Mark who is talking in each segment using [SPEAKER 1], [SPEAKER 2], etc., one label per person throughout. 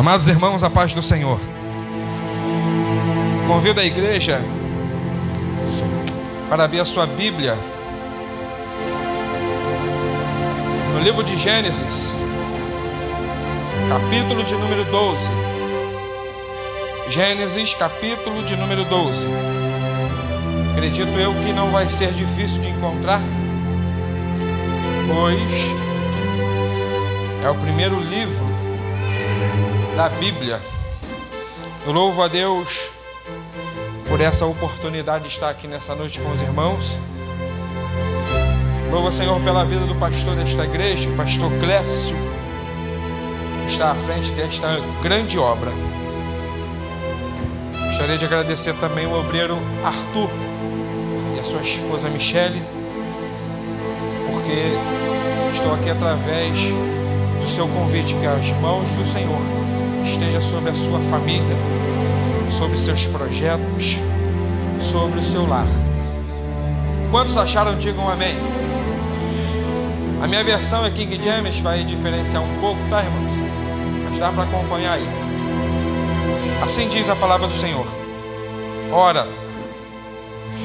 [SPEAKER 1] Amados irmãos, a paz do Senhor. Convido a igreja para abrir a sua Bíblia no livro de Gênesis, capítulo de número 12. Gênesis, capítulo de número 12. Acredito eu que não vai ser difícil de encontrar, pois é o primeiro livro da Bíblia. Eu louvo a Deus por essa oportunidade de estar aqui nessa noite com os irmãos. Louvo ao Senhor pela vida do pastor desta igreja, o pastor Clécio, que está à frente desta grande obra. Gostaria de agradecer também o obreiro Arthur e a sua esposa Michele, porque estou aqui através do seu convite, que as mãos do Senhor estejam sobre a sua família, sobre seus projetos, sobre o seu lar. Quantos acharam, digam amém. A minha versão é King James, vai diferenciar um pouco, tá, irmãos? Mas dá para acompanhar aí. Assim diz a palavra do Senhor. Ora,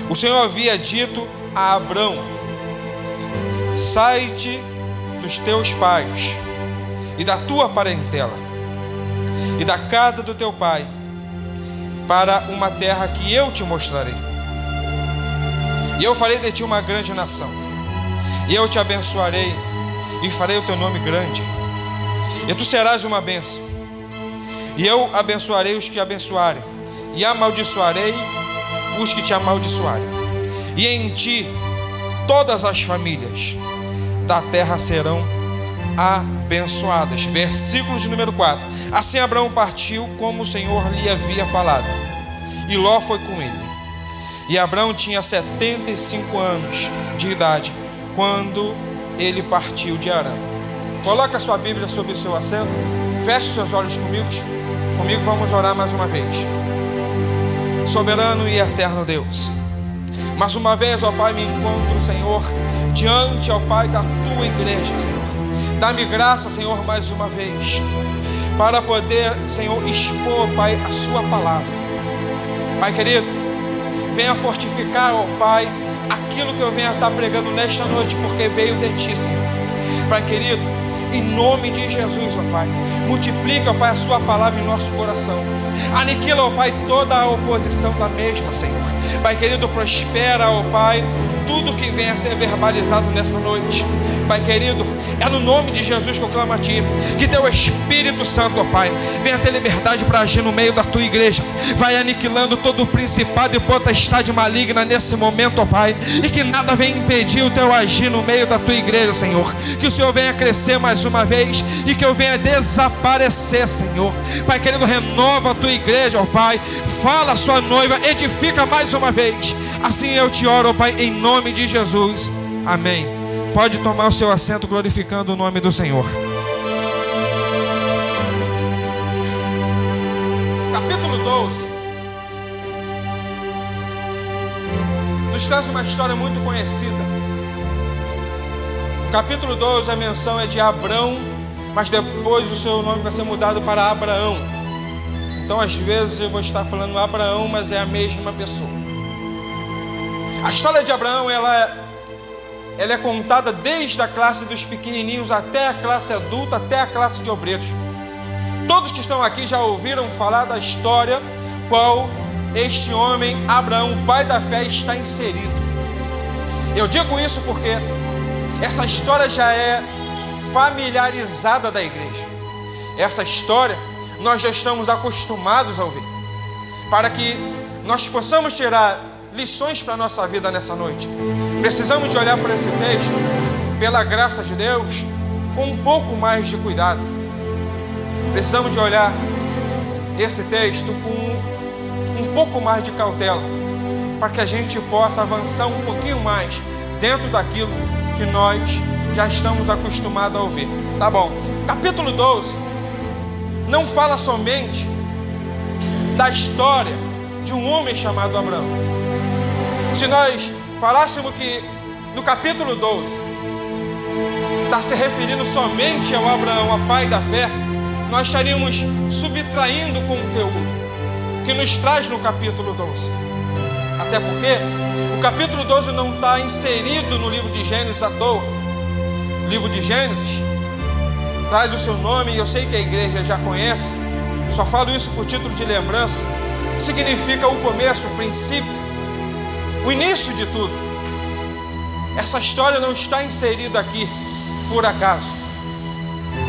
[SPEAKER 1] o Senhor havia dito a Abrão: sai-te dos teus pais e da tua parentela e da casa do teu pai, para uma terra que eu te mostrarei. E eu farei de ti uma grande nação, e eu te abençoarei, e farei o teu nome grande, e tu serás uma bênção. E eu abençoarei os que abençoarem, e amaldiçoarei os que te amaldiçoarem. E em ti todas as famílias da terra serão abençoadas. Versículo de número 4. Assim Abraão partiu como o Senhor lhe havia falado, e Ló foi com ele. E Abraão tinha 75 anos de idade quando ele partiu de Harã. Coloque a sua Bíblia sobre o seu assento, feche seus olhos comigo, vamos orar mais uma vez. Soberano e eterno Deus, mais uma vez, ó Pai, me encontro, Senhor, diante, ó Pai, da tua igreja, Senhor. Dá-me graça, Senhor, mais uma vez, para poder, Senhor, expor, Pai, a sua palavra. Pai querido, venha fortificar, ó Pai, aquilo que eu venho a estar pregando nesta noite, porque veio de ti, Senhor. Pai querido, em nome de Jesus, ó Pai, multiplica, ó Pai, a sua palavra em nosso coração. Aniquila, ó Pai, toda a oposição da mesma, Senhor. Pai querido, prospera, ó Pai, tudo que venha a ser verbalizado nessa noite. Pai querido, é no nome de Jesus que eu clamo a Ti, que Teu Espírito Santo, ó Pai, venha ter liberdade para agir no meio da Tua igreja. Vai aniquilando todo o principado e potestade maligna nesse momento, ó Pai, e que nada venha impedir o Teu agir no meio da Tua igreja, Senhor. Que o Senhor venha crescer mais uma vez e que eu venha desaparecer, Senhor. Pai querido, renova a Tua igreja, ó Pai, fala a sua noiva, edifica mais uma vez. Assim eu te oro, ó Pai, em nome de Jesus, amém. Pode tomar o seu assento, glorificando o nome do Senhor. Capítulo 12 nos traz uma história muito conhecida. Capítulo 12, a menção é de Abrão, mas depois o seu nome vai ser mudado para Abraão. Então às vezes eu vou estar falando Abraão, mas é a mesma pessoa. A história de Abraão, ela é contada desde a classe dos pequenininhos até a classe adulta, até a classe de obreiros. Todos que estão aqui já ouviram falar da história qual este homem, Abraão, o pai da fé, está inserido. Eu digo isso porque essa história já é familiarizada da igreja. Essa história nós já estamos acostumados a ouvir, para que nós possamos tirar lições para a nossa vida nessa noite. Precisamos de olhar para esse texto, pela graça de Deus, com um pouco mais de cuidado. Precisamos de olhar esse texto com um pouco mais de cautela, para que a gente possa avançar um pouquinho mais dentro daquilo que nós já estamos acostumados a ouvir. Tá bom. Capítulo 12 não fala somente da história de um homem chamado Abraão. Se nós falássemos que no capítulo 12 está se referindo somente ao Abraão, a pai da fé, nós estaríamos subtraindo o conteúdo que nos traz no capítulo 12. Até porque o capítulo 12 não está inserido no livro de Gênesis à toa. O livro de Gênesis traz o seu nome, e eu sei que a igreja já conhece, só falo isso por título de lembrança. Significa o começo, o princípio, o início de tudo. Essa história não está inserida aqui por acaso.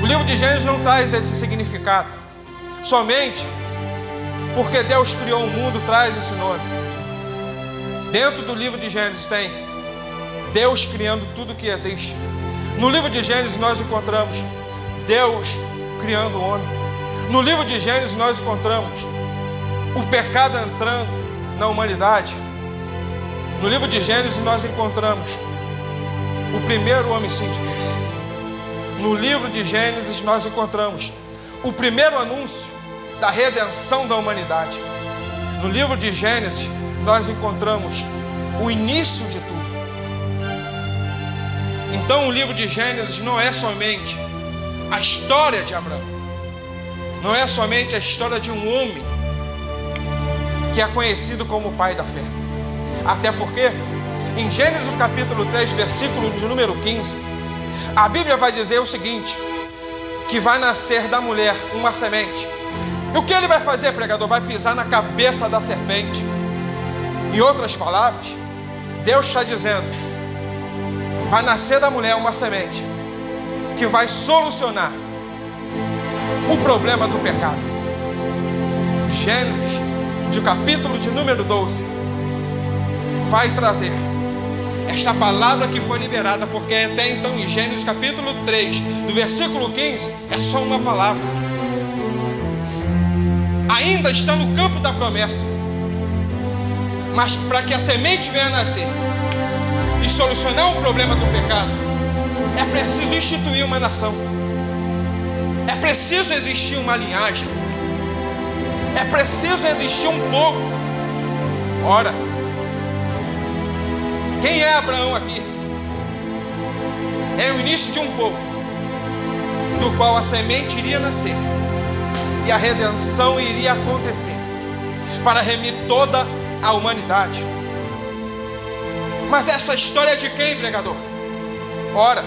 [SPEAKER 1] O livro de Gênesis não traz esse significado. Somente porque Deus criou o mundo traz esse nome. Dentro do livro de Gênesis tem Deus criando tudo que existe. No livro de Gênesis nós encontramos Deus criando o homem. No livro de Gênesis nós encontramos o pecado entrando na humanidade. No livro de Gênesis nós encontramos o primeiro homicídio. No livro de Gênesis nós encontramos o primeiro anúncio da redenção da humanidade. No livro de Gênesis nós encontramos o início de tudo. Então o livro de Gênesis não é somente a história de Abraão, não é somente a história de um homem que é conhecido como o pai da fé. Até porque em Gênesis capítulo 3, versículo de número 15, a Bíblia vai dizer o seguinte: que vai nascer da mulher uma semente. E o que ele vai fazer, pregador? Vai pisar na cabeça da serpente. Em outras palavras, Deus está dizendo: vai nascer da mulher uma semente que vai solucionar o problema do pecado. Gênesis, de capítulo de número 12, vai trazer esta palavra que foi liberada, porque até então em Gênesis capítulo 3, do versículo 15, é só uma palavra. Ainda está no campo da promessa, mas para que a semente venha a nascer e solucionar o problema do pecado, é preciso instituir uma nação, é preciso existir uma linhagem, é preciso existir um povo. Ora, quem é Abraão aqui? É o início de um povo, do qual a semente iria nascer e a redenção iria acontecer para remir toda a humanidade. Mas essa história é de quem, pregador? Ora,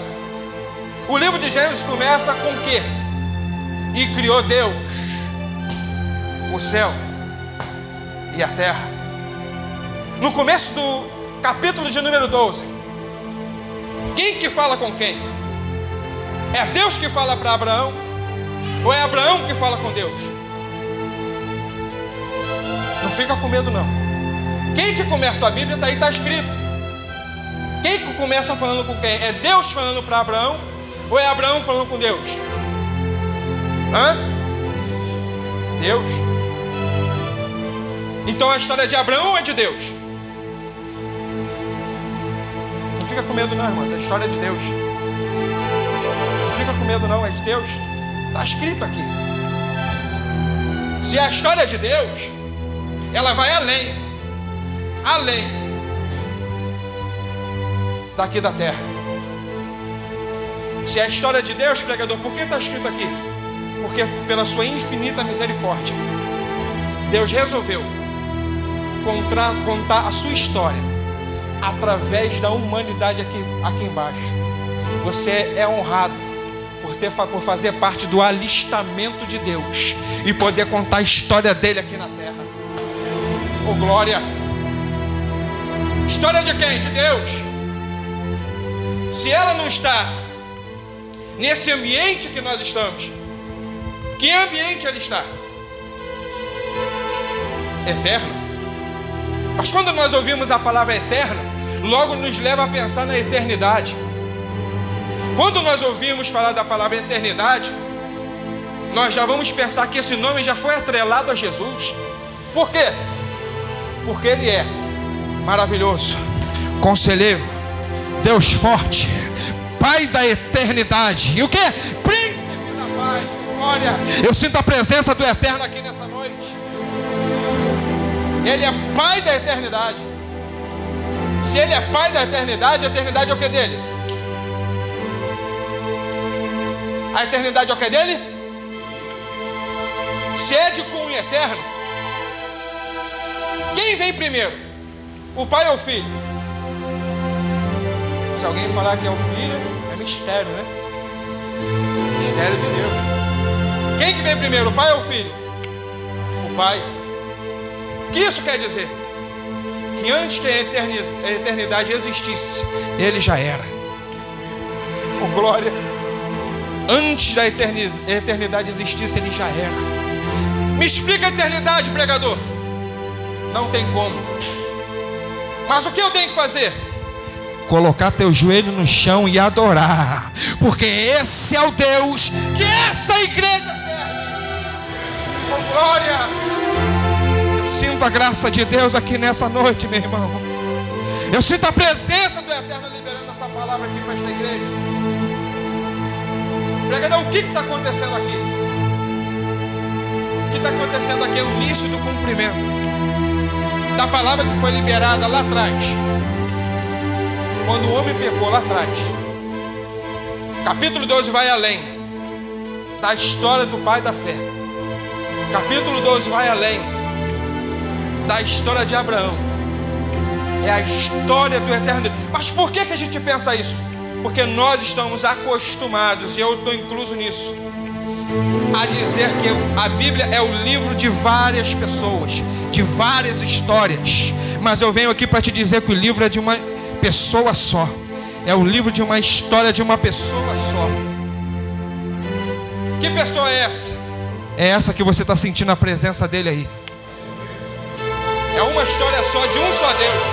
[SPEAKER 1] o livro de Gênesis começa com o quê? E criou Deus o céu e a terra. No começo do capítulo de número 12, quem que fala com quem? É Deus que fala para Abraão? Ou é Abraão que fala com Deus? Não fica com medo não. Quem que começa a Bíblia? Daí está escrito. Quem que começa falando com quem? É Deus falando para Abraão? Ou é Abraão falando com Deus? Deus. Então a história é de Abraão ou é de Deus? Não fica com medo não, irmãos. A história é de Deus. Não fica com medo não, é de Deus. Está escrito aqui. Se a história é de Deus, ela vai além daqui da terra. Se a história é de Deus, pregador, por que está escrito aqui? Porque pela sua infinita misericórdia, Deus resolveu contar a sua história através da humanidade aqui embaixo. Você é honrado por fazer parte do alistamento de Deus e poder contar a história dele aqui na terra. Oh glória! História de quem? De Deus. Se ela não está nesse ambiente que nós estamos, que ambiente ela está? Eterno. Mas quando nós ouvimos a palavra eterna, logo nos leva a pensar na eternidade. Quando nós ouvimos falar da palavra eternidade, nós já vamos pensar que esse nome já foi atrelado a Jesus. Por quê? Porque Ele é maravilhoso, Conselheiro, Deus forte, Pai da eternidade. E o quê? Príncipe da paz. Olha, eu sinto a presença do Eterno aqui nessa noite. Ele é Pai da eternidade. Se Ele é Pai da eternidade, a eternidade é o que dele? A eternidade é o que dele? se é de cunho eterno, quem vem primeiro? O pai ou o filho? Se alguém falar que é o filho, é mistério, né? Mistério de Deus. Quem que vem primeiro, o pai ou o filho? O pai. O que isso quer dizer? Que antes que a eternidade existisse, ele já era. Oh, glória! Antes da eternidade existisse, ele já era. Me explica a eternidade, pregador. Não tem como. Mas o que eu tenho que fazer? Colocar teu joelho no chão e adorar, porque esse é o Deus que essa igreja serve. Oh, glória! Eu sinto a graça de Deus aqui nessa noite, meu irmão. Eu sinto a presença do Eterno liberando essa palavra aqui para esta igreja. Pregador, o que está acontecendo aqui? O que está acontecendo aqui é o início do cumprimento da palavra que foi liberada lá atrás, quando o homem pecou lá atrás. Capítulo 12 vai além da história do pai da fé. Capítulo 12 vai além da história de Abraão. É a história do eterno Deus. Mas por que a gente pensa isso? Porque nós estamos acostumados, e eu estou incluso nisso, a dizer que a Bíblia é o livro de várias pessoas, de várias histórias. Mas eu venho aqui para te dizer que o livro é de uma pessoa só. É o livro de uma história de uma pessoa só. Que pessoa é essa? É essa que você está sentindo a presença dele aí. É uma história só, de um só Deus,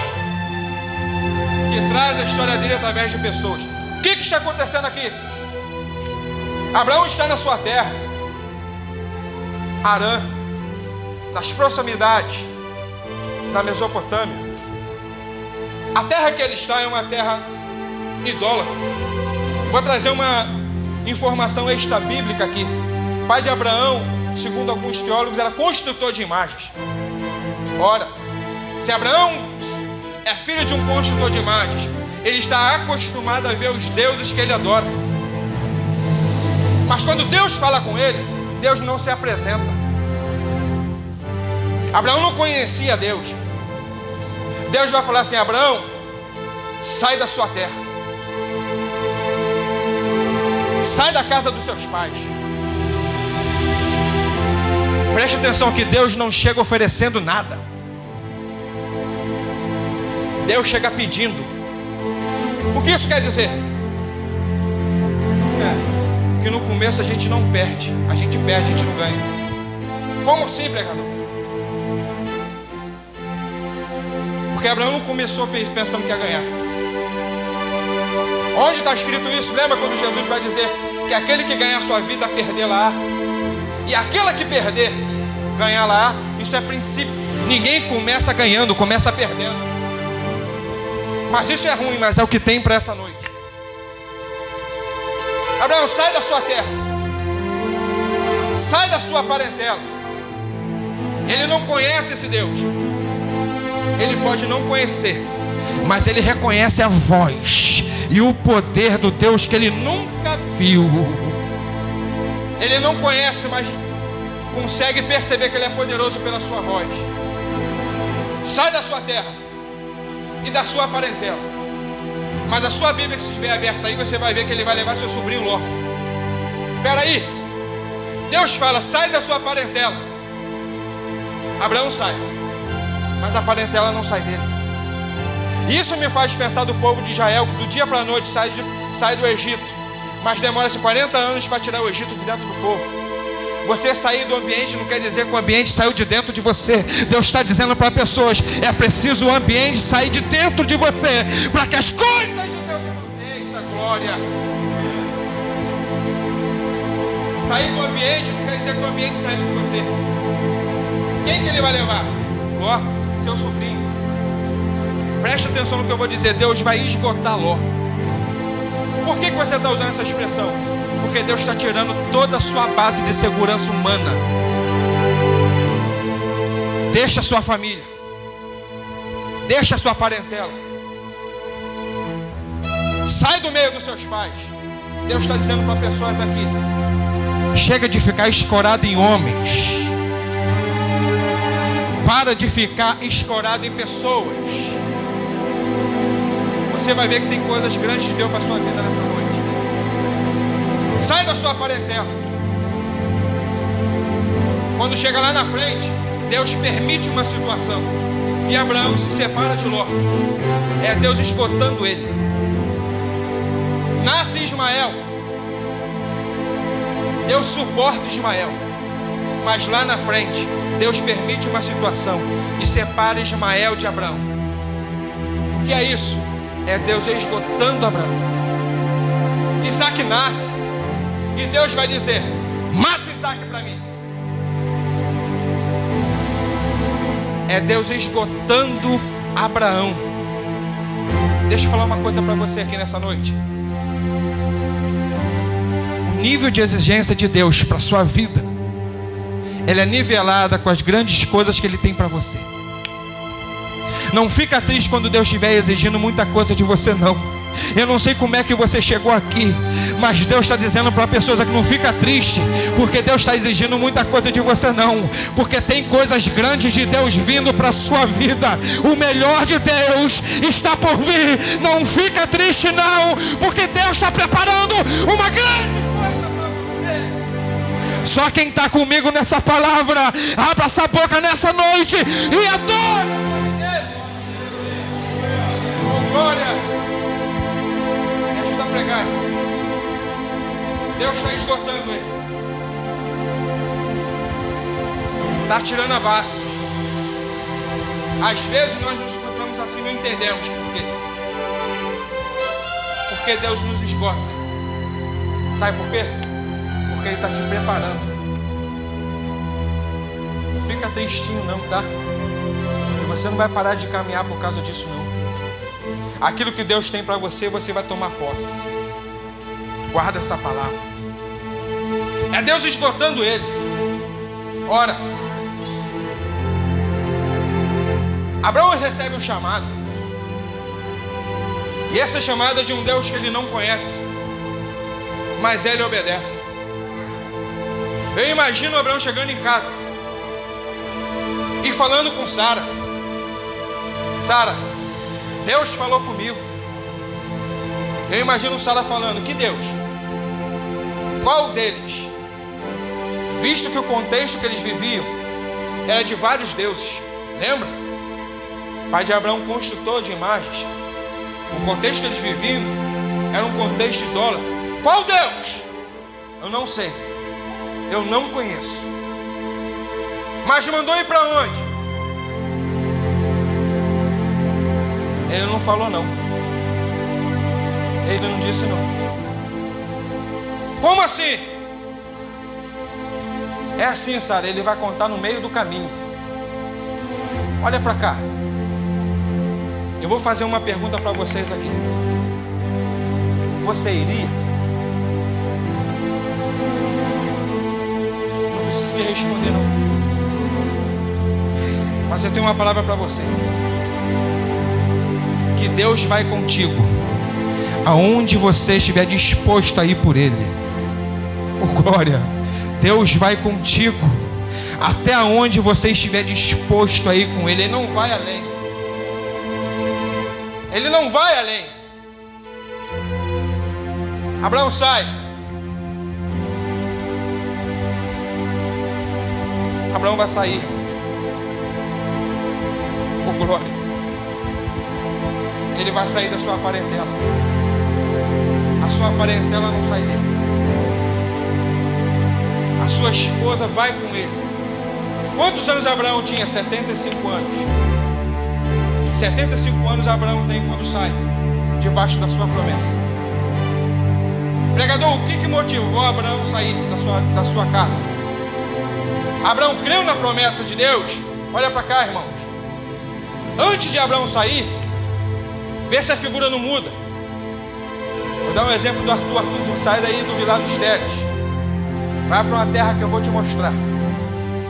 [SPEAKER 1] que traz a história dele através de pessoas. O que está acontecendo aqui? Abraão está na sua terra, Harã, nas proximidades da Mesopotâmia. A terra que ele está é uma terra idólatra. Vou trazer uma informação extra-bíblica aqui. O pai de Abraão, segundo alguns teólogos, era construtor de imagens. Ora, se Abraão é filho de um construtor de imagens, ele está acostumado a ver os deuses que ele adora. Mas quando Deus fala com ele, Deus não se apresenta. Abraão não conhecia Deus. Deus vai falar assim: Abraão, sai da sua terra, sai da casa dos seus pais. Preste atenção que Deus não chega oferecendo nada. Deus chega pedindo. O que isso quer dizer? Que no começo a gente não perde. A gente perde, a gente não ganha. Como assim, pregador? Porque Abraão não começou pensando que ia ganhar. Onde está escrito isso? Lembra quando Jesus vai dizer que aquele que ganhar a sua vida, perder-la-á, e aquela que perder, ganhar-la-á? Isso é princípio. Ninguém começa ganhando, começa perdendo. Mas isso é ruim, mas é o que tem para essa noite. Abraão, sai da sua terra, sai da sua parentela. Ele não conhece esse Deus. Ele pode não conhecer, mas ele reconhece a voz e o poder do Deus que ele nunca viu. Ele não conhece, mas consegue perceber que ele é poderoso pela sua voz. Sai da sua terra e da sua parentela. Mas a sua Bíblia, que se estiver aberta aí, você vai ver que ele vai levar seu sobrinho Ló. Espera aí. Deus fala: sai da sua parentela. Abraão sai, mas a parentela não sai dele. Isso me faz pensar do povo de Israel, que do dia para a noite sai do Egito, mas demora-se 40 anos para tirar o Egito de dentro do povo. Você sair do ambiente não quer dizer que o ambiente saiu de dentro de você. Deus está dizendo para pessoas: é preciso o ambiente sair de dentro de você, para que as coisas de Deus se... Eita glória! Sair do ambiente não quer dizer que o ambiente saiu de você. Quem que ele vai levar? Ló, seu sobrinho. Preste atenção no que eu vou dizer. Deus vai esgotar Ló. Por que você está usando essa expressão? Porque Deus está tirando toda a sua base de segurança humana. Deixa a sua família, deixa a sua parentela, sai do meio dos seus pais. Deus está dizendo para pessoas aqui: chega de ficar escorado em homens. Para de ficar escorado em pessoas. Você vai ver que tem coisas grandes de Deus para a sua vida nessa noite. Sai da sua parentela. Quando chega lá na frente, Deus permite uma situação e Abraão se separa de Ló. É Deus esgotando ele. Nasce Ismael. Deus suporta Ismael. Mas lá na frente, Deus permite uma situação e separa Ismael de Abraão. O que é isso? É Deus esgotando Abraão. Isaac nasce e Deus vai dizer: mata Isaac para mim. É Deus esgotando Abraão. Deixa eu falar uma coisa para você aqui nessa noite. O nível de exigência de Deus para a sua vida, ela é nivelada com as grandes coisas que Ele tem para você. Não fica triste quando Deus estiver exigindo muita coisa de você, não. Eu não sei como é que você chegou aqui, mas Deus está dizendo para pessoas que não fica triste, porque Deus está exigindo muita coisa de você, não. Porque tem coisas grandes de Deus vindo para a sua vida. O melhor de Deus está por vir. Não fica triste, não, porque Deus está preparando uma grande coisa para você. Só quem está comigo nessa palavra, abra essa boca nessa noite e adora. Oh, glória. Pregar. Deus está esgotando ele. Está tirando a base. Às vezes nós nos encontramos assim, não entendemos por quê. Porque Deus nos esgota. Sabe por quê? Porque Ele está te preparando. Não fica tristinho não, tá? E você não vai parar de caminhar por causa disso não. Aquilo que Deus tem para você, você vai tomar posse. Guarda essa palavra. É Deus esgotando ele. Ora, Abraão recebe um chamado. E essa chamada é de um Deus que ele não conhece, mas ele obedece. Eu imagino Abraão chegando em casa e falando com Sara: Sara, Deus falou comigo. Eu imagino Sara falando: que Deus? Qual deles? Visto que o contexto que eles viviam era de vários deuses. Lembra? Pai de Abraão, construtor de imagens. O contexto que eles viviam era um contexto idólatra. Qual Deus? Eu não sei. Eu não conheço. Mas mandou ir para onde? Ele não falou não. Ele não disse não. Como assim? É assim, Sara. Ele vai contar no meio do caminho. Olha para cá. Eu vou fazer uma pergunta para vocês aqui. Você iria? Não precisa de responder não. Mas eu tenho uma palavra para você. Que Deus vai contigo aonde você estiver disposto a ir por Ele. Oh glória. Deus vai contigo até onde você estiver disposto a ir com Ele. Ele não vai além. Ele não vai além. Abraão sai. Abraão vai sair, irmãos. Oh glória. Ele vai sair da sua parentela. A sua parentela não sai dele. A sua esposa vai com ele. Quantos anos Abraão tinha? 75 anos. 75 anos Abraão tem quando sai debaixo da sua promessa. Pregador, o que motivou Abraão sair da sua casa? Abraão creu na promessa de Deus. Olha para cá, irmãos. Antes de Abraão sair, vê se a figura não muda. Vou dar um exemplo do Arthur. Arthur sai daí do Vilar dos Teles. Vai para uma terra que eu vou te mostrar.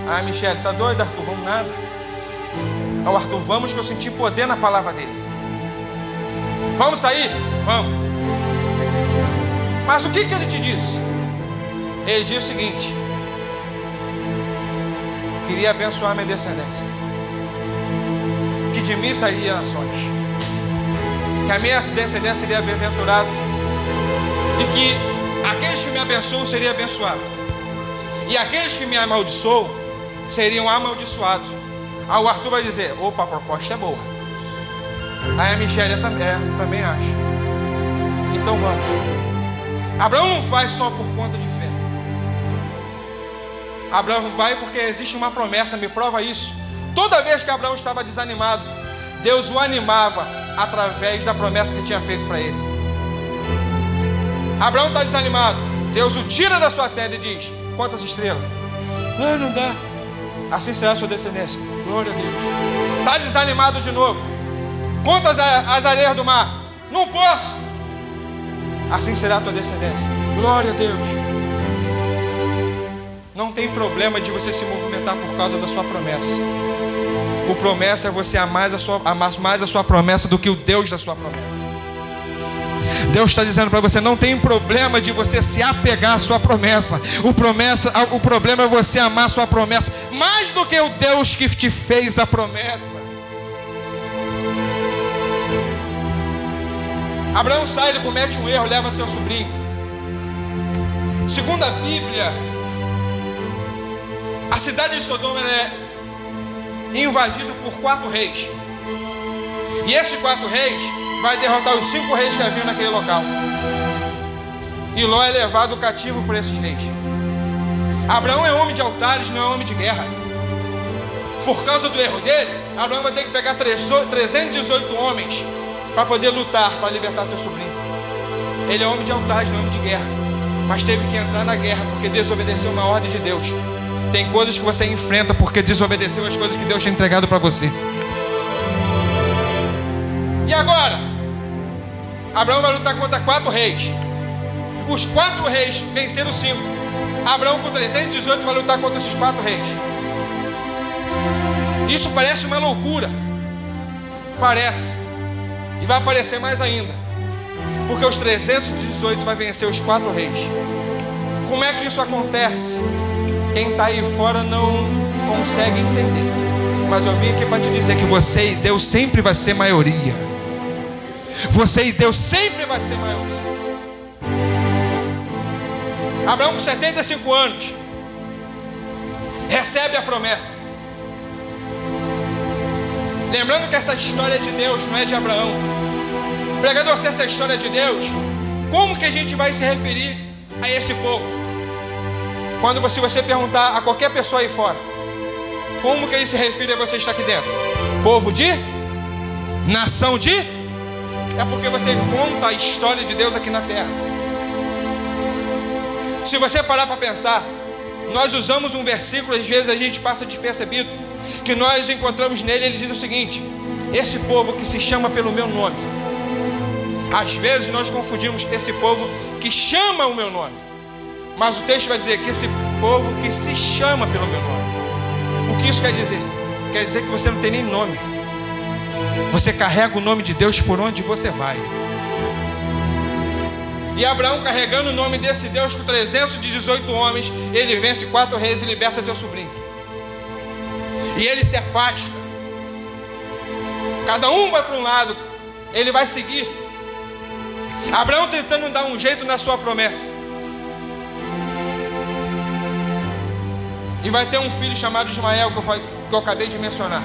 [SPEAKER 1] Ah, Michele, tá doido, Arthur? Vamos nada. Não, Arthur, vamos, que eu senti poder na palavra dele. Vamos sair? Vamos. Mas o que ele te disse? Ele disse o seguinte: queria abençoar minha descendência. de mim sairiam nações, que a minha descendência seria bem-aventurada e que aqueles que me abençoam seriam abençoados e aqueles que me amaldiçoam seriam amaldiçoados. Aí o Arthur vai dizer: opa, a proposta é boa. Aí a Michelle também acha. Então vamos. Abraão não vai só por conta de fé. Abraão vai porque existe uma promessa, me prova isso. Toda vez que Abraão estava desanimado, Deus o animava através da promessa que tinha feito para ele. Abraão está desanimado, Deus o tira da sua tenda e diz: quantas estrelas? Não dá. Assim será a sua descendência. Glória a Deus. Está desanimado de novo. Quantas as areias do mar? Não posso. Assim será a tua descendência. Glória a Deus. Não tem problema de você se movimentar por causa da sua promessa. O promessa é você amar mais a sua promessa do que o Deus da sua promessa. Deus está dizendo para você: não tem problema de você se apegar à sua promessa. O problema é você amar a sua promessa mais do que o Deus que te fez a promessa. Abraão sai, ele comete um erro, leva teu sobrinho. Segundo a Bíblia, a cidade de Sodoma é invadida por 4 reis. E esses 4 reis vai derrotar os 5 reis que haviam naquele local. E Ló é levado cativo por esses reis. Abraão é homem de altares, não é homem de guerra. Por causa do erro dele, Abraão vai ter que pegar 318 homens para poder lutar, para libertar teu sobrinho. Ele é homem de altares, não é homem de guerra, mas teve que entrar na guerra porque desobedeceu uma ordem de Deus. Tem coisas que você enfrenta porque desobedeceu as coisas que Deus tem entregado para você. E agora? Abraão vai lutar contra 4 reis. Os 4 reis venceram 5. Abraão com 318 vai lutar contra esses 4 reis. Isso parece uma loucura. Parece. E vai aparecer mais ainda. Porque os 318 vai vencer os 4 reis. Como é que isso acontece? Quem está aí fora não consegue entender. Mas eu vim aqui para te dizer que você e Deus sempre vai ser maioria. Você e Deus sempre vai ser maioria. Abraão com 75 anos recebe a promessa. Lembrando que essa história é de Deus, não é de Abraão. Pregador, se essa história é de Deus, como que a gente vai se referir a esse povo? Quando você perguntar a qualquer pessoa aí fora, como que ele se refere a você que está aqui dentro? Povo de? Nação de? É porque você conta a história de Deus aqui na terra. Se você parar para pensar, nós usamos um versículo, às vezes a gente passa despercebido, que nós encontramos nele, ele diz o seguinte: esse povo que se chama pelo meu nome. Às vezes nós confundimos esse povo que chama o meu nome, mas o texto vai dizer que esse povo que se chama pelo meu nome. O que isso quer dizer? Quer dizer que você não tem nem nome. Você carrega o nome de Deus por onde você vai. E Abraão, carregando o nome desse Deus com 318 homens, ele vence 4 reis e liberta teu sobrinho. E ele se afasta. Cada um vai para um lado. Ele vai seguir. Abraão tentando dar um jeito na sua promessa. E vai ter um filho chamado Ismael, que eu acabei de mencionar.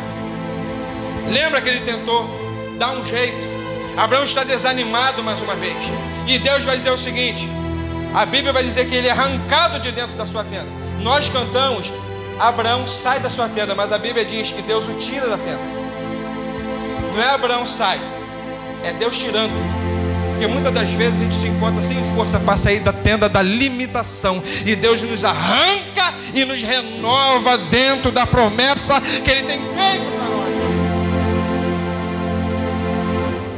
[SPEAKER 1] Lembra que ele tentou dar um jeito? Abraão está desanimado mais uma vez. E Deus vai dizer o seguinte: a Bíblia vai dizer que ele é arrancado de dentro da sua tenda. Nós cantamos: Abraão sai da sua tenda, mas a Bíblia diz que Deus o tira da tenda. Não é Abraão sai, é Deus tirando. Porque muitas das vezes a gente se encontra sem força para sair da tenda da limitação. E Deus nos arranca e nos renova dentro da promessa que Ele tem feito para nós.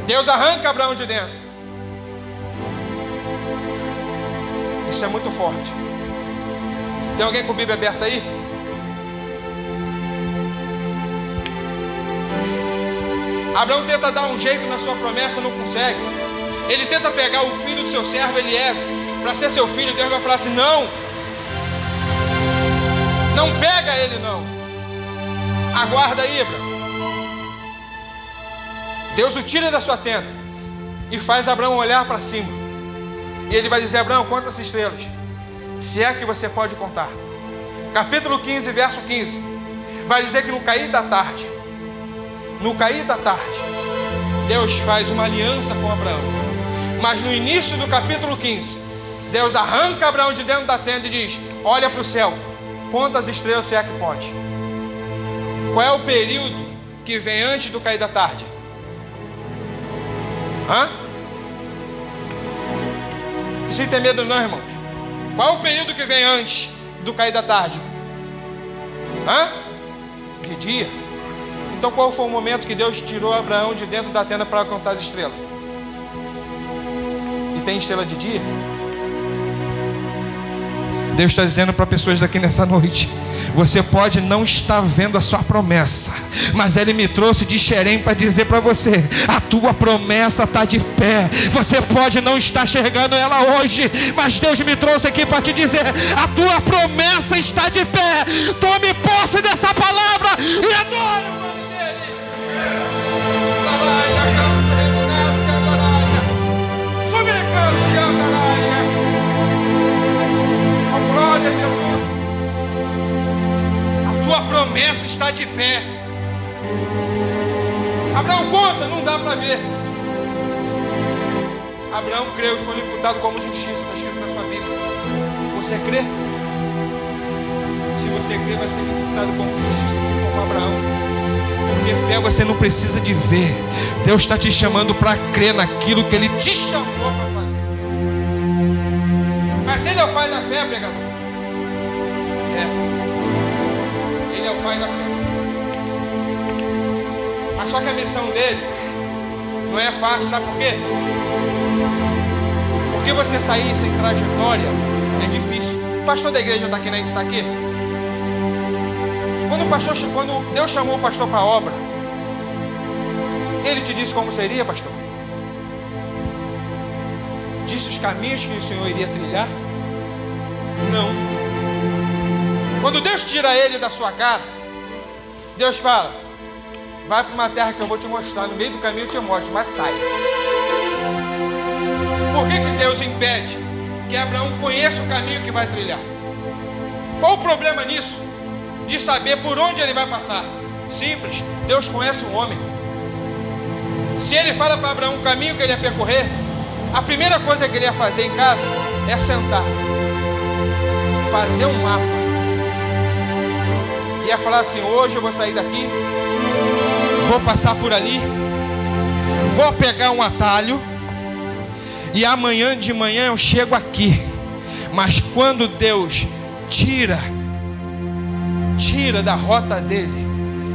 [SPEAKER 1] Deus arranca Abraão de dentro. Isso é muito forte. Tem alguém com a Bíblia aberta aí? Abraão tenta dar um jeito na sua promessa, não consegue. Ele tenta pegar o filho do seu servo Eliezer para ser seu filho. Deus vai falar assim: não, não pega ele não. Aguarda aí, Abraão. Deus o tira da sua tenda e faz Abraão olhar para cima. E ele vai dizer: Abraão, quantas estrelas? Se é que você pode contar. Capítulo 15, verso 15, vai dizer que no cair da tarde, Deus faz uma aliança com Abraão. Mas no início do capítulo 15, Deus arranca Abraão de dentro da tenda e diz: olha para o céu, quantas estrelas você é que pode? Qual é o período que vem antes do cair da tarde? Não precisa ter medo não, irmãos. Qual é o período que vem antes do cair da tarde? De dia. Então qual foi o momento que Deus tirou Abraão de dentro da tenda para contar as estrelas? E tem estrela de dia? Deus está dizendo para pessoas daqui nessa noite: você pode não estar vendo a sua promessa, mas Ele me trouxe de Xerém para dizer para você: a tua promessa está de pé. Você pode não estar enxergando ela hoje, mas Deus me trouxe aqui para te dizer: a tua promessa está de pé. Tome posse dessa palavra e adore o nome dEle. Glória a Jesus. A tua promessa está de pé. Abraão conta, não dá para ver. Abraão creu e foi imputado como justiça. Está escrito na sua Bíblia. Você crê? Se você crê, vai ser imputado como justiça, assim como Abraão. Porque fé você não precisa de ver. Deus está te chamando para crer naquilo que Ele te chamou para fazer. Mas Ele é o pai da fé, pregador. Ele é o pai da fé. Mas só que a missão dele não é fácil, sabe por quê? Porque você sair sem trajetória é difícil. O pastor da igreja está aqui, né? Tá aqui. Quando Deus chamou o pastor para a obra, Ele te disse como seria, pastor? Disse os caminhos que o Senhor iria trilhar? Não. Quando Deus tira ele da sua casa, Deus fala: vai para uma terra que eu vou te mostrar, no meio do caminho eu te mostro, mas sai. Por que Deus impede que Abraão conheça o caminho que vai trilhar? Qual o problema nisso? De saber por onde ele vai passar? Simples, Deus conhece o homem. Se ele fala para Abraão o caminho que ele ia percorrer, a primeira coisa que ele ia fazer em casa é sentar, fazer um mapa. Ia falar assim: hoje eu vou sair daqui, vou passar por ali, vou pegar um atalho e amanhã de manhã eu chego aqui. Mas quando Deus tira da rota dele,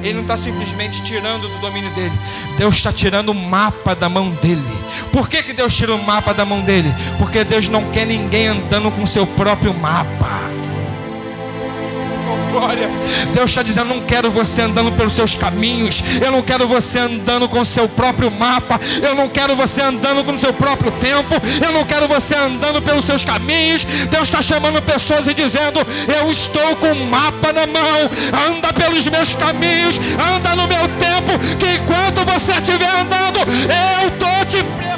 [SPEAKER 1] Ele não está simplesmente tirando do domínio dele, Deus está tirando o mapa da mão dele. Por que Deus tira o mapa da mão dele? Porque Deus não quer ninguém andando com o seu próprio mapa. Glória. Deus está dizendo: não quero você andando pelos seus caminhos, eu não quero você andando com o seu próprio mapa, eu não quero você andando com o seu próprio tempo, eu não quero você andando pelos seus caminhos. Deus está chamando pessoas e dizendo: eu estou com o mapa na mão, anda pelos meus caminhos, anda no meu tempo, que enquanto você estiver andando, eu estou te preparando.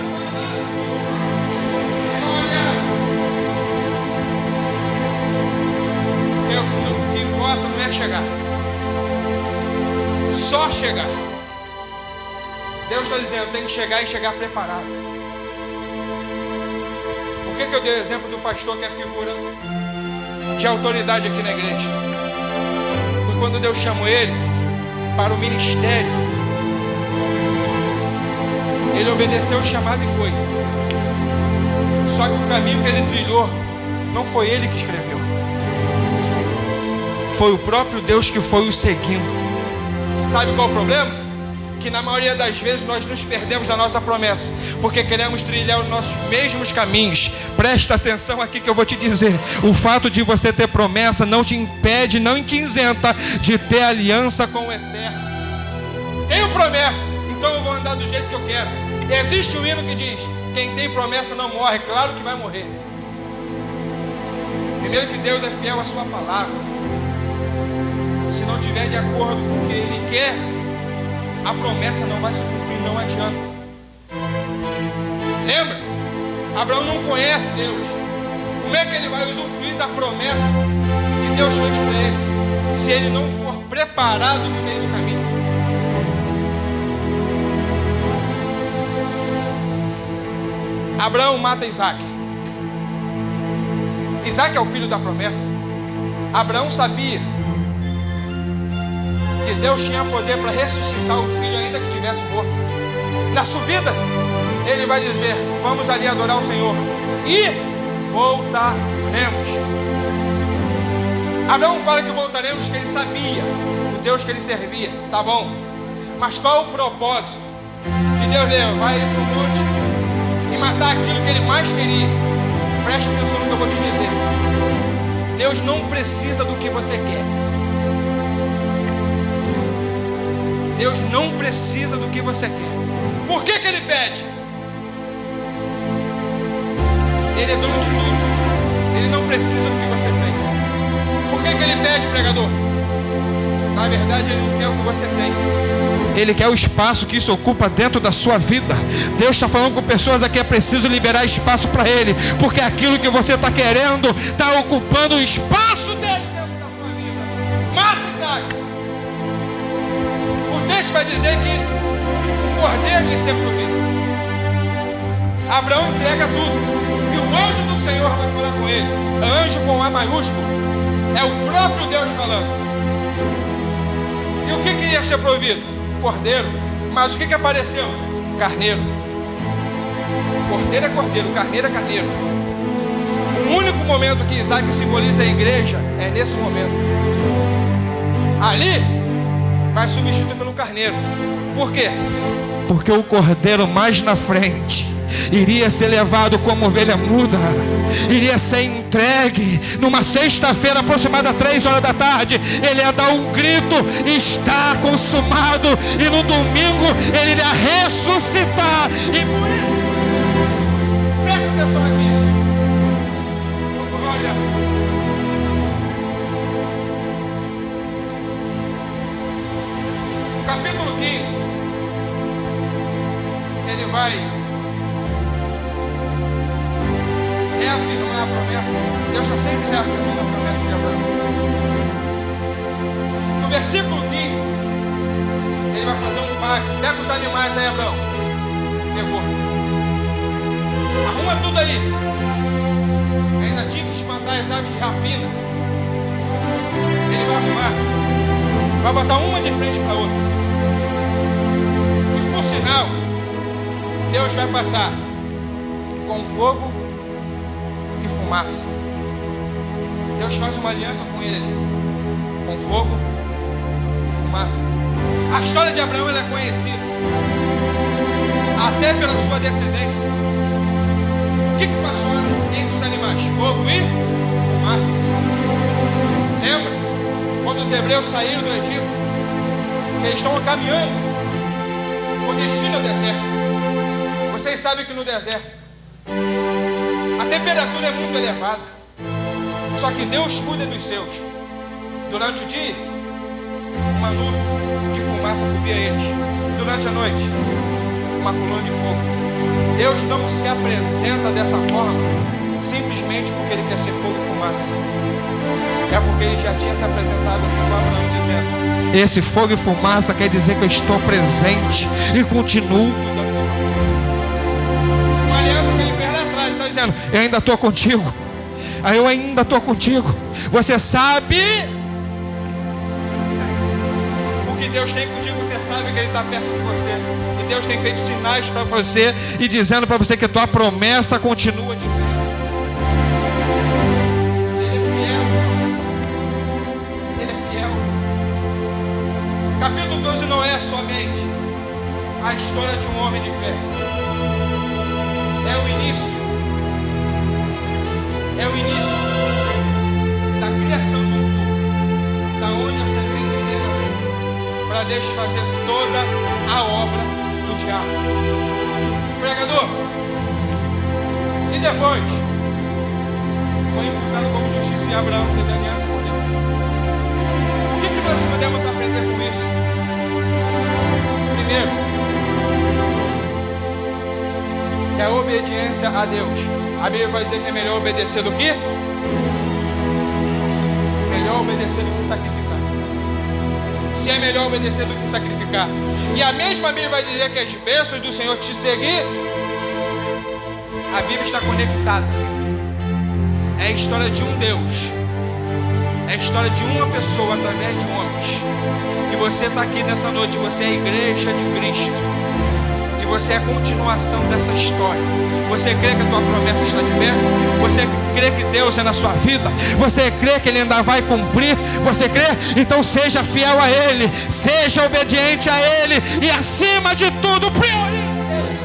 [SPEAKER 1] Não é chegar, só chegar. Deus está dizendo: tem que chegar e chegar preparado. Por que eu dei o exemplo do pastor, que é figura de autoridade aqui na igreja? Porque quando Deus chamou ele para o ministério, ele obedeceu o chamado e foi. Só que o caminho que ele trilhou não foi ele que escreveu, foi o próprio Deus que foi o seguindo. Sabe qual é o problema? Que na maioria das vezes nós nos perdemos da nossa promessa, porque queremos trilhar os nossos mesmos caminhos. Presta atenção aqui que eu vou te dizer: o fato de você ter promessa não te impede, não te isenta de ter aliança com o Eterno. Tenho promessa, então eu vou andar do jeito que eu quero. Existe um hino que diz: quem tem promessa não morre. Claro que vai morrer. Primeiro que Deus é fiel à sua palavra. Se não tiver de acordo com o que Ele quer, a promessa não vai se cumprir não adianta. Lembra? Abraão não conhece Deus. Como é que ele vai usufruir da promessa que Deus fez para ele, se ele não for preparado no meio do caminho? Abraão mata Isaac. Isaac é o filho da promessa. Abraão sabia que Deus tinha poder para ressuscitar o filho ainda que estivesse morto. Na subida, ele vai dizer: vamos ali adorar o Senhor e voltaremos. Abraão fala que voltaremos porque ele sabia o Deus que ele servia. Tá bom, mas qual o propósito de Deus levar ele para o monte e matar aquilo que ele mais queria? Preste atenção no que eu vou te dizer. Deus não precisa do que você quer. Deus não precisa do que você quer. Por que ele pede? Ele é dono de tudo. Ele não precisa do que você tem. Por que ele pede, pregador? Na verdade, ele não quer o que você tem. Ele quer o espaço que isso ocupa dentro da sua vida. Deus está falando com pessoas aqui: é preciso liberar espaço para Ele, porque aquilo que você está querendo está ocupando o espaço dele dentro da sua vida. Mata Isaac. O texto vai dizer que o cordeiro vai ser provido. Abraão entrega tudo e o anjo do Senhor vai falar com ele. Anjo com A maiúsculo, é o próprio Deus falando. E o que queria ser provido? Cordeiro. Mas o que apareceu? Carneiro. Cordeiro é cordeiro, carneiro é carneiro. O único momento que Isaac simboliza a igreja é nesse momento. Ali vai substituir pelo carneiro. Por quê? Porque o cordeiro mais na frente iria ser levado como ovelha muda, iria ser entregue numa sexta-feira aproximada 3 horas da tarde. Ele ia dar um grito: está consumado. E no domingo ele iria ressuscitar. E por isso, preste atenção aqui. Olha, no capítulo 15, ele vai reafirmar a promessa. Deus está sempre reafirmando a promessa de Abraão. No versículo 15, ele vai fazer um pacto. Pega os animais aí, Abraão. Pegou. Arruma tudo aí. Ainda tinha que espantar as aves de rapina. Ele vai arrumar. Vai botar uma de frente para a outra. E por sinal, Deus vai passar com fogo e fumaça. Deus faz uma aliança com ele ali, com fogo e fumaça. A história de Abraão, ela é conhecida até pela sua descendência. O que passou entre os animais? Fogo e fumaça. Lembra? Quando os hebreus saíram do Egito, eles estão caminhando, o destino é o deserto. Vocês sabem que no deserto a temperatura é muito elevada. Só que Deus cuida dos seus. Durante o dia, uma nuvem de fumaça cobria eles. E durante a noite, uma coluna de fogo. Deus não se apresenta dessa forma simplesmente porque Ele quer ser fogo e fumaça. É porque Ele já tinha se apresentado assim com Abraão, dizendo: esse fogo e fumaça quer dizer que eu estou presente e continuo cuidando. Uma aliança que Ele fez lá atrás, está dizendo: eu ainda estou contigo. Eu ainda estou contigo. Você sabe o que Deus tem contigo. Você sabe que Ele está perto de você. E Deus tem feito sinais para você e dizendo para você que a tua promessa continua de pé. Ele é fiel. Capítulo 12 não é somente a história de um homem de fé. É o início. É o início da criação de um povo, da onde a semente dele nasceu, para desfazer toda a obra do diabo. Pregador, e depois foi imputado como justiça e Abraão teve aliança com Deus. O que nós podemos aprender com isso? Primeiro, é a obediência a Deus. A Bíblia vai dizer que é melhor obedecer do que? Melhor obedecer do que sacrificar. Se é melhor obedecer do que sacrificar. E a mesma Bíblia vai dizer que as bênçãos do Senhor te seguir. A Bíblia está conectada. É a história de um Deus. É a história de uma pessoa através de homens. E você está aqui nessa noite. Você é a igreja de Cristo. E você é a continuação dessa história. Você crê que a tua promessa está de pé? Você crê que Deus é na sua vida? Você crê que Ele ainda vai cumprir? Você crê? Então seja fiel a Ele. Seja obediente a Ele. E acima de tudo, priorize Ele.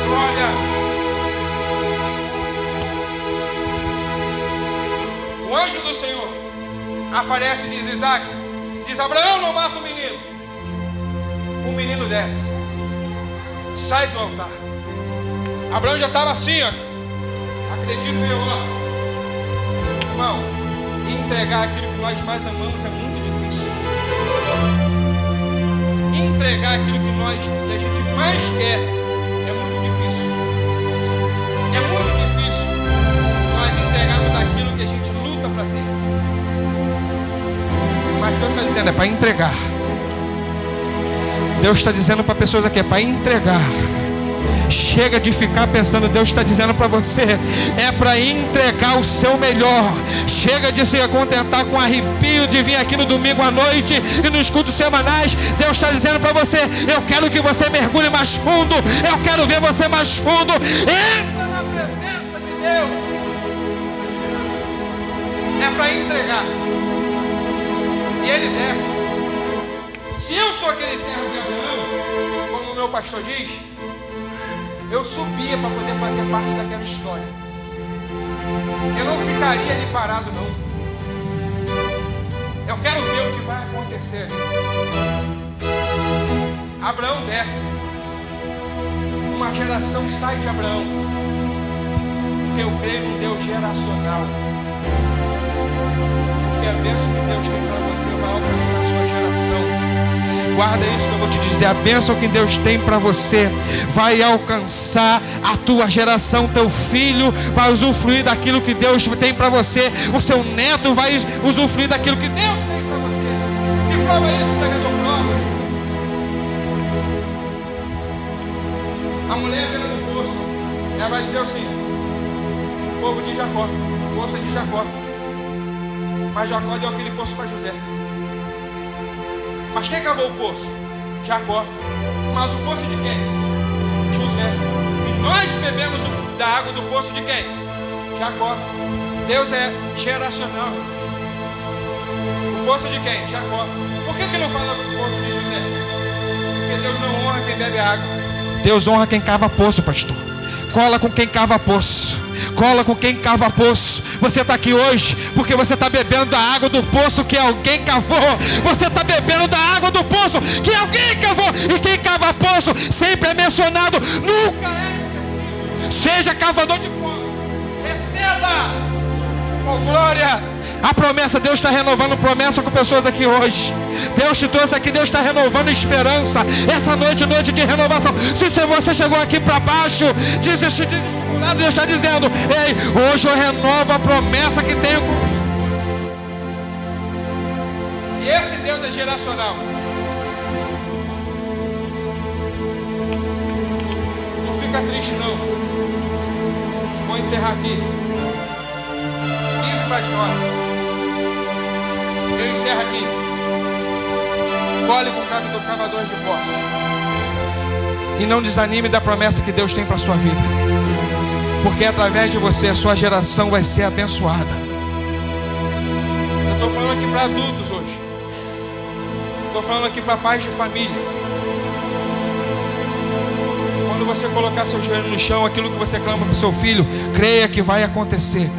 [SPEAKER 1] Glória. O anjo do Senhor aparece e diz: Isaac, diz: Abraão, não mata o menino. O menino desce, sai do altar. Abraão já estava assim, ó. Acredito eu, ó. Irmão, entregar aquilo que nós mais amamos é muito difícil. Entregar aquilo que a gente mais quer é muito difícil. É muito difícil nós entregarmos aquilo que a gente luta para ter. Mas Deus está dizendo, é para entregar. Deus está dizendo para pessoas aqui, é para entregar. Chega de ficar pensando, Deus está dizendo para você, é para entregar o seu melhor. Chega de se contentar com arrepio de vir aqui no domingo à noite e nos cultos semanais. Deus está dizendo para você, eu quero que você mergulhe mais fundo. Eu quero ver você mais fundo. Entra na presença de Deus. É para entregar. E ele desce. Se eu sou aquele servo de Abraão, como o meu pastor diz, eu subia para poder fazer parte daquela história. Eu não ficaria ali parado, não. Eu quero ver o que vai acontecer. Abraão desce. Uma geração sai de Abraão. Porque eu creio num Deus geracional. Porque a bênção que Deus tem para você vai alcançar a sua geração. Guarda isso que eu vou te dizer. A bênção que Deus tem para você vai alcançar a tua geração. Teu filho vai usufruir daquilo que Deus tem para você. O seu neto vai usufruir daquilo que Deus tem para você. Que prova é isso, pregador? Prova. A mulher à beira do poço, ela vai dizer assim: o povo de Jacó, o poço é de Jacó. Mas Jacó deu aquele poço para José. Mas quem cavou o poço? Jacó. Mas o poço de quem? José. E nós bebemos da água do poço de quem? Jacó. Deus é geracional. O poço de quem? Jacó. Por que não fala do poço de José? Porque Deus não honra quem bebe água. Deus honra quem cava poço, pastor. Cola com quem cava poço. Cola com quem cava poço. Você está aqui hoje porque você está bebendo da água do poço que alguém cavou. Você está bebendo da água do poço que alguém cavou. E quem cava poço sempre é mencionado, nunca é esquecido. Seja cavador de poço. Receba. Oh, glória. A promessa, Deus está renovando promessa com pessoas aqui hoje. Deus te trouxe aqui, Deus está renovando esperança. Essa noite, noite de renovação. Se você chegou aqui para baixo, desestimulado, Deus está dizendo: ei, hoje eu renovo a promessa que tenho com. E esse Deus é geracional. Não fica triste não. Vou encerrar aqui. 15 para as 9. Eu encerro aqui. Cole com cavadores de poços. E não desanime da promessa que Deus tem para a sua vida. Porque através de você a sua geração vai ser abençoada. Eu estou falando aqui para adultos hoje. Estou falando aqui para pais de família. Quando você colocar seu joelho no chão, aquilo que você clama para o seu filho, creia que vai acontecer.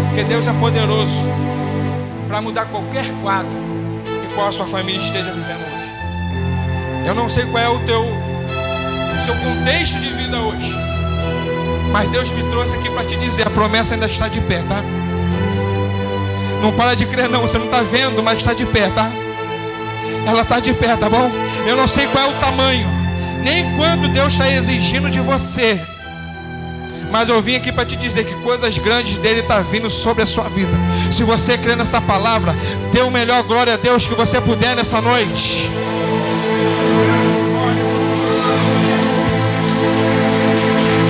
[SPEAKER 1] Porque Deus é poderoso para mudar qualquer quadro em qual a sua família esteja vivendo hoje. Eu não sei qual é o seu contexto de vida hoje, mas Deus me trouxe aqui para te dizer, a promessa ainda está de pé, tá? Não para de crer não, você não está vendo, mas está de pé, tá? Ela está de pé, tá bom? Eu não sei qual é o tamanho, nem quanto Deus está exigindo de você, mas eu vim aqui para te dizer que coisas grandes dele estão vindo sobre a sua vida. Se você crê nessa palavra, dê o melhor glória a Deus que você puder nessa noite.